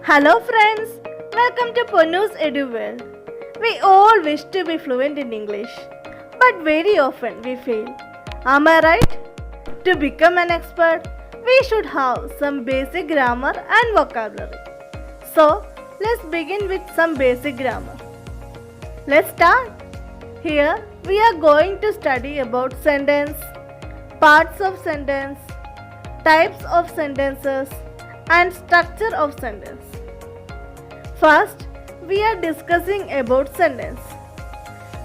Hello friends, welcome to Ponnu's Edu World. We all wish to be fluent in English, but very often we fail. Am I right? To become an expert, we should have some basic grammar and vocabulary. So, let's begin with some basic grammar. Let's start. Here, we are going to study about sentence, parts of sentence, types of sentences, and structure of sentence. First, we are discussing about sentence.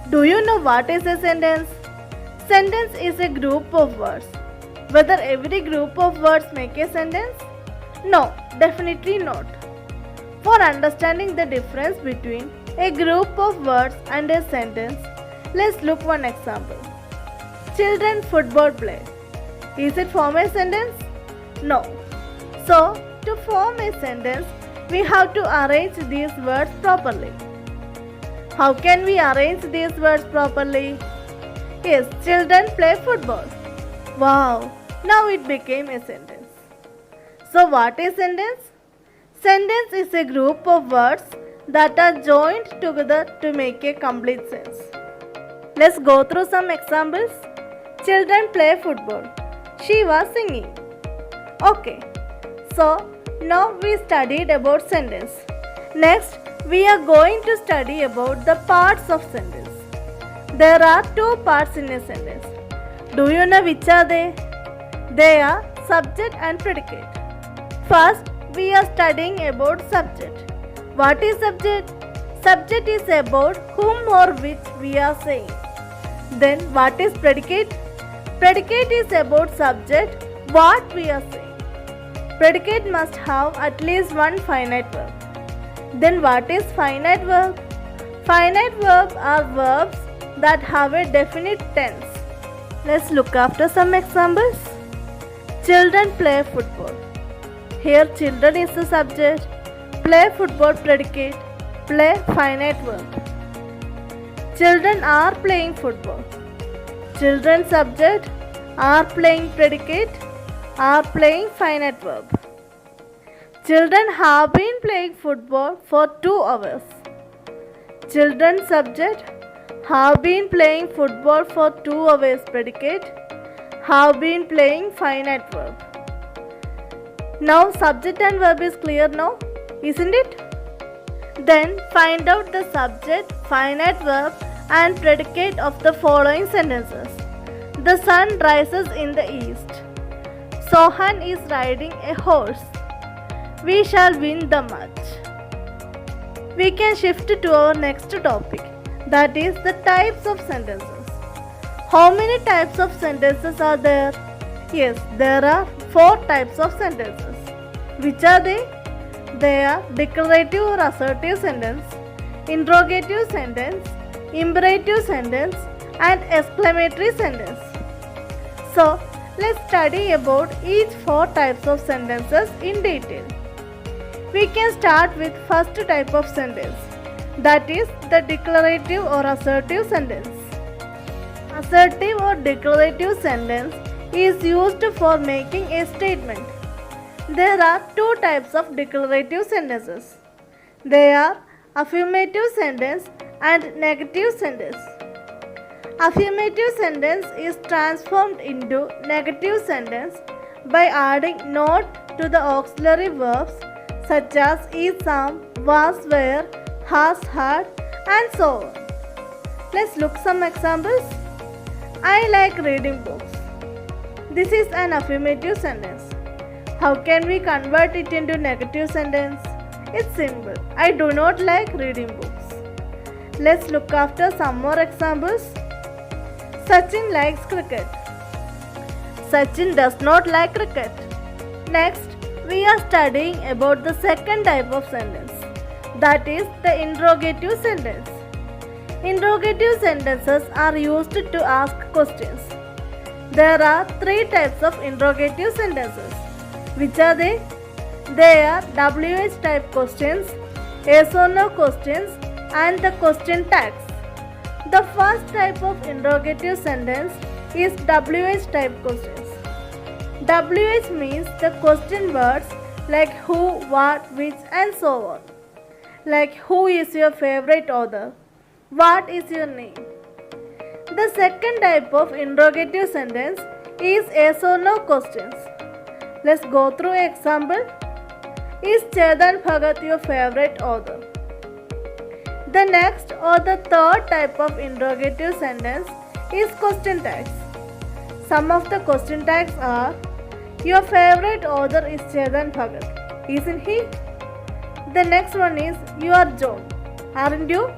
Do you know what is a sentence? Sentence is a group of words. Whether every group of words make a sentence? No, definitely not. For understanding the difference between a group of words and a sentence, let's look one example. Children football play. Is it form a sentence? No. So, to form a sentence, we have to arrange these words properly. How can we arrange these words properly? Yes, children play football. Wow, now it became a sentence. So what is sentence? Sentence is a group of words that are joined together to make a complete sense. Let's go through some examples. Children play football. She was singing. Okay, so now we studied about sentence. Next, we are going to study about the parts of sentence. There are two parts in a sentence. Do you know which are they? They are subject and predicate. First, we are studying about subject. What is subject? Subject is about whom or which we are saying. Then what is predicate? Predicate is about subject, what we are saying. Predicate must have at least one finite verb. Then what is finite verb? Finite verbs are verbs that have a definite tense. Let's look after some examples. Children play football. Here children is the subject. Play football predicate. Play finite verb. Children are playing football. Children subject. Are playing predicate. Are playing finite verb. Children have been playing football for 2 hours. Children subject have been playing football for 2 hours predicate. Have been playing finite verb. Now subject and verb is clear now, isn't it? Then find out the subject, finite verb and predicate of the following sentences. The sun rises in the east. Sohan is riding a horse. We shall win the match. We can shift to our next topic, that is the types of sentences. How many types of sentences are there? Yes, there are 4 types of sentences. Which are they? They are declarative or assertive sentence, interrogative sentence, imperative sentence, and exclamatory sentence. So, let's study about each 4 types of sentences in detail. We can start with first type of sentence, that is the declarative or assertive sentence. Assertive or declarative sentence is used for making a statement. There are 2 types of declarative sentences. They are affirmative sentence and negative sentence. Affirmative sentence is transformed into negative sentence by adding not to the auxiliary verbs such as is, am, was, were, has, had, and so on. Let's look some examples. I like reading books. This is an affirmative sentence. How can we convert it into negative sentence? It's simple. I do not like reading books. Let's look after some more examples. Sachin likes cricket. Sachin does not like cricket. Next, we are studying about the second type of sentence, that is the interrogative sentence. Interrogative sentences are used to ask questions. There are 3 types of interrogative sentences. Which are they? They are WH type questions, yes or no questions, and the question tags. The first type of interrogative sentence is WH type questions. WH means the question words like who, what, which, and so on. Like who is your favorite author? What is your name? The second type of interrogative sentence is yes or no questions. Let's go through an example. Is Chetan Bhagat your favorite author? The next or the third type of interrogative sentence is question tags. Some of the question tags are: your favorite author is Chetan Bhagat, isn't he? The next one is: you are John, aren't you?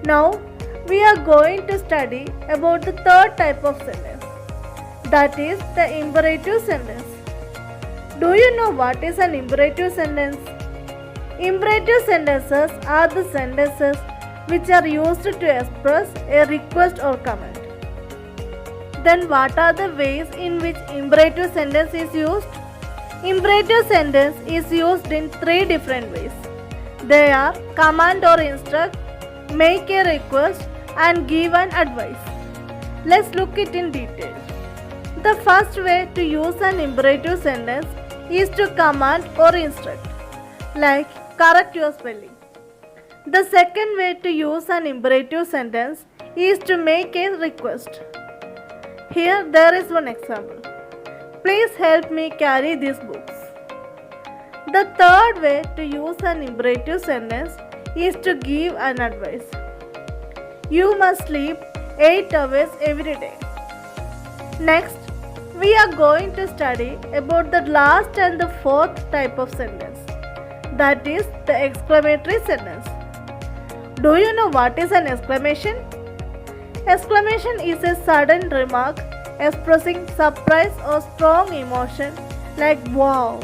Now we are going to study about the third type of sentence, that is the imperative sentence. Do you know what is an imperative sentence? Imperative sentences are the sentences which are used to express a request or command. Then what are the ways in which imperative sentence is used? Imperative sentence is used in three different ways. They are command or instruct, make a request, and give an advice. Let's look it in detail. The first way to use an imperative sentence is to command or instruct, like correct your spelling. The second way to use an imperative sentence is to make a request. Here there is one example. Please help me carry these books. The third way to use an imperative sentence is to give an advice. You must sleep 8 hours every day. Next, we are going to study about the last and the fourth type of sentence, that is the exclamatory sentence. Do you know what is an exclamation? Exclamation is a sudden remark expressing surprise or strong emotion like wow,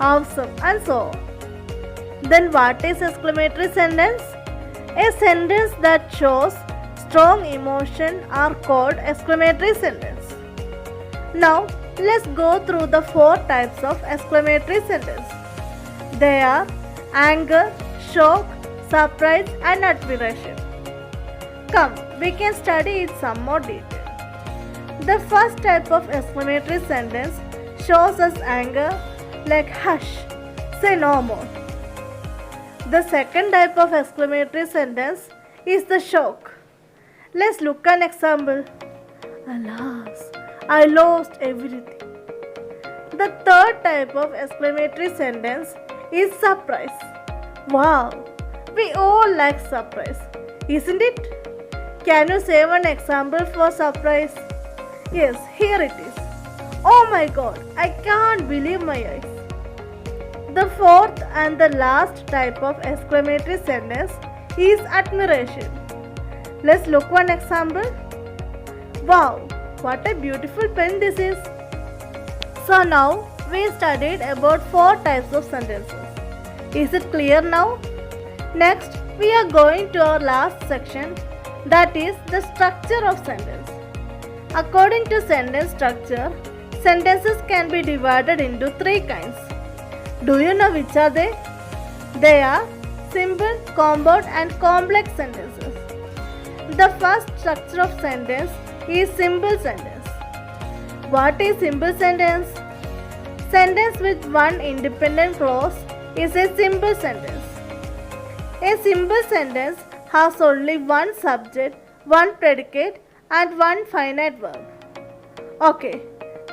awesome, and so on. Then what is exclamatory sentence? A sentence that shows strong emotion are called exclamatory sentence. Now let's go through the four types of exclamatory sentence. They are anger, shock, surprise, and admiration. Come, we can study it some more detail. The first type of exclamatory sentence shows us anger, like hush, say no more. The second type of exclamatory sentence is the shock. Let's look at an example. Alas, I lost everything. The third type of exclamatory sentence is surprise. Wow, we all like surprise, isn't it? Can you say one example for surprise? Yes, here it is. Oh my god, I can't believe my eyes. The fourth and the last type of exclamatory sentence is admiration. Let's look one example. Wow, what a beautiful pen this is. So now we studied about four types of sentences. Is it clear now? Next, we are going to our last section, that is the structure of sentence. According to sentence structure, sentences can be divided into three kinds. Do you know which are they? They are simple, compound, and complex sentences. The first structure of sentence is simple sentence. What is simple sentence? Sentence with one independent clause is a simple sentence. A simple sentence has only one subject, one predicate, and one finite verb. Okay,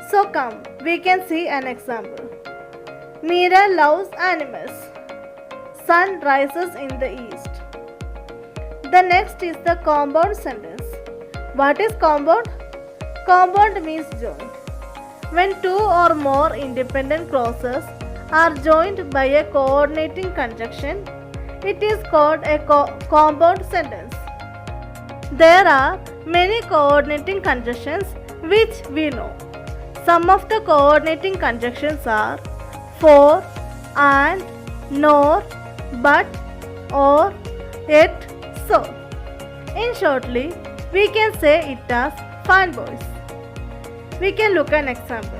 so come, we can see an example. Meera loves animals. Sun rises in the east. The next is the compound sentence. What is compound? Compound means joined. When two or more independent clauses are joined by a coordinating conjunction, it is called a compound sentence. There are many coordinating conjunctions which we know. Some of the coordinating conjunctions are for, and, nor, but, or, yet, so. In shortly, we can say it as fine boys. We can look at an example.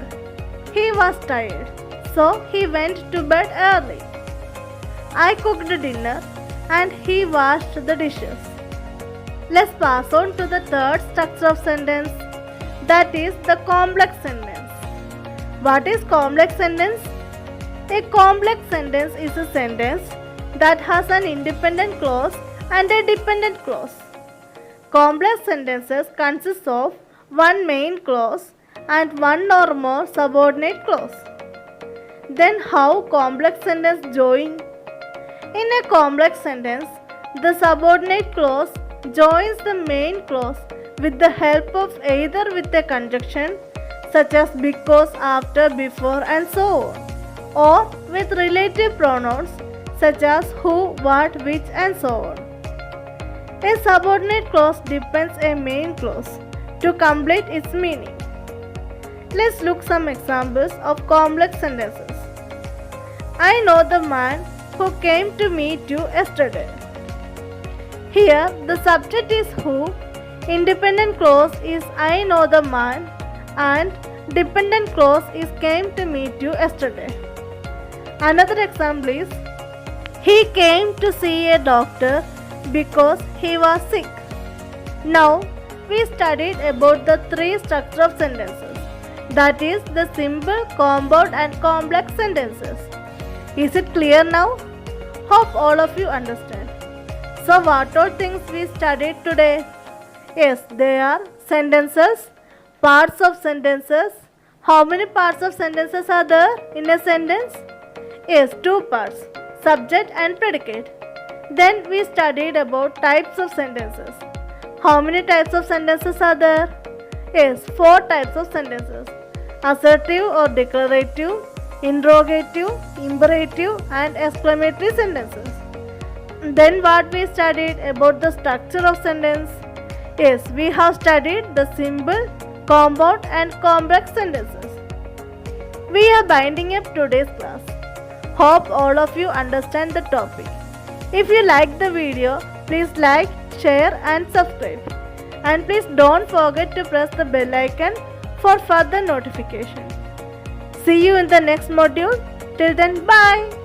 He was tired, so he went to bed early. I cooked dinner and he washed the dishes. Let's pass on to the third structure of sentence, that is the complex sentence. What is complex sentence? A complex sentence is a sentence that has an independent clause and a dependent clause. Complex sentences consist of one main clause and one or more subordinate clause. Then how complex sentence join? In a complex sentence, the subordinate clause joins the main clause with the help of either with a conjunction such as because, after, before and so on, or with relative pronouns such as who, what, which and so on. A subordinate clause depends a main clause to complete its meaning. Let's look some examples of complex sentences. I know the man who came to meet you yesterday. Here the subject is who, independent clause is I know the man and dependent clause is came to meet you yesterday. Another example is he came to see a doctor because he was sick. Now we studied about the three structure of sentences, that is the simple, compound and complex sentences. Is it clear now? Hope all of you understand. So what all things we studied today? Yes, they are sentences, parts of sentences. How many parts of sentences are there in a sentence? Yes, two parts, subject and predicate. Then we studied about types of sentences. How many types of sentences are there? Yes, four types of sentences. Assertive or declarative, interrogative, imperative and exclamatory sentences. Then what we studied about the structure of sentence? Yes, we have studied the simple, compound and complex sentences. We are binding up today's class. Hope all of you understand the topic. If you like the video, please like, share and subscribe. And please don't forget to press the bell icon for further notification. See you in the next module. Till then, bye.